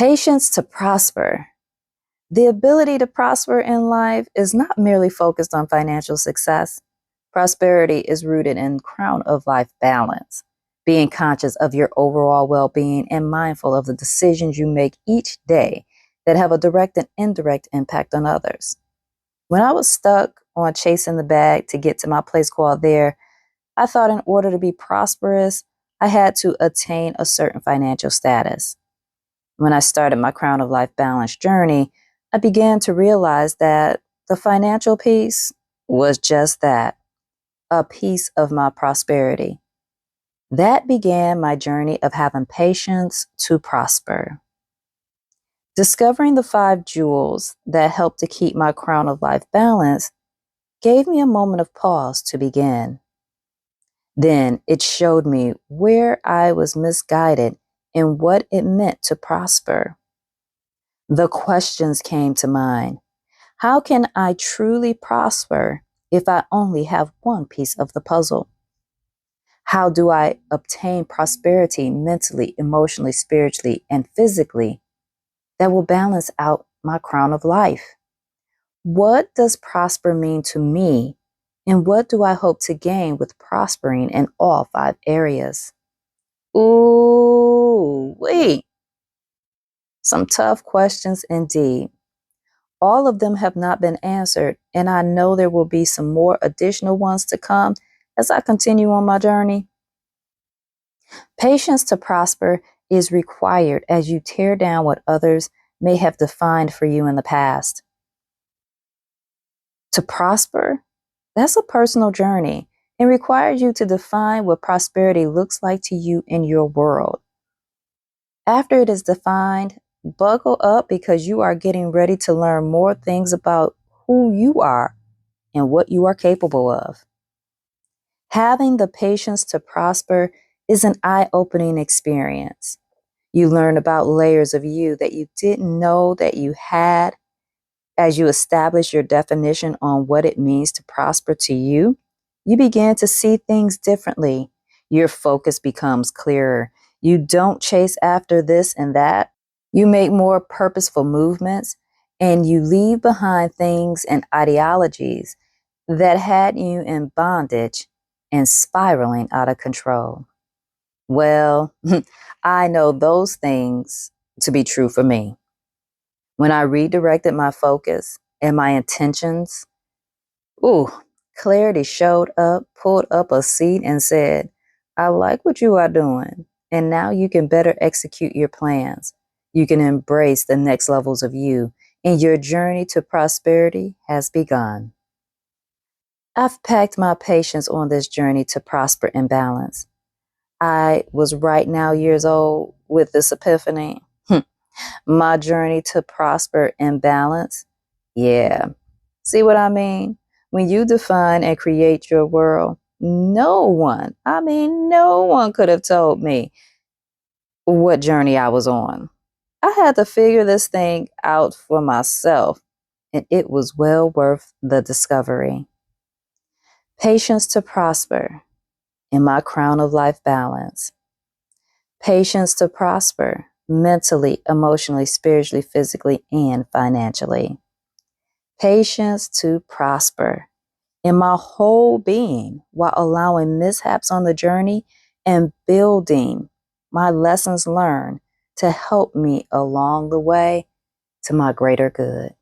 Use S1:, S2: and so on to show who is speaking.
S1: Patience to prosper. The ability to prosper in life is not merely focused on financial success. Prosperity is rooted in crown of life balance, being conscious of your overall well-being and mindful of the decisions you make each day that have a direct and indirect impact on others. When I was stuck on chasing the bag to get to my place called there, I thought in order to be prosperous, I had to attain a certain financial status. When I started my Crown of Life Balance journey, I began to realize that the financial piece was just that, a piece of my prosperity. That began my journey of having patience to prosper. Discovering the 5 jewels that help to keep my Crown of Life balance gave me a moment of pause to begin. Then it showed me where I was misguided and what it meant to prosper. The questions came to mind. How can I truly prosper if I only have one piece of the puzzle? How do I obtain prosperity mentally, emotionally, spiritually, and physically that will balance out my crown of life? What does prosper mean to me? And what do I hope to gain with prospering in all 5 areas? Ooh, wait. Some tough questions indeed. All of them have not been answered, and I know there will be some more additional ones to come as I continue on my journey. Patience to prosper is required as you tear down what others may have defined for you in the past. To prosper, that's a personal journey and requires you to define what prosperity looks like to you in your world. After it is defined, buckle up because you are getting ready to learn more things about who you are and what you are capable of. Having the patience to prosper is an eye-opening experience. You learn about layers of you that you didn't know that you had. As you establish your definition on what it means to prosper to you, you begin to see things differently. Your focus becomes clearer. You don't chase after this and that. You make more purposeful movements, and you leave behind things and ideologies that had you in bondage and spiraling out of control. Well, I know those things to be true for me. When I redirected my focus and my intentions, ooh, clarity showed up, pulled up a seat, and said, I like what you are doing. And now you can better execute your plans. You can embrace the next levels of you, and your journey to prosperity has begun. I've packed my patience on this journey to prosper and balance. I was right now years old with this epiphany. My journey to prosper and balance. Yeah. See what I mean? When you define and create your world, no one could have told me what journey I was on. I had to figure this thing out for myself, and it was well worth the discovery. Patience to prosper in my crown of life balance. Patience to prosper mentally, emotionally, spiritually, physically, and financially. Patience to prosper in my whole being while allowing mishaps on the journey and building my lessons learned to help me along the way to my greater good.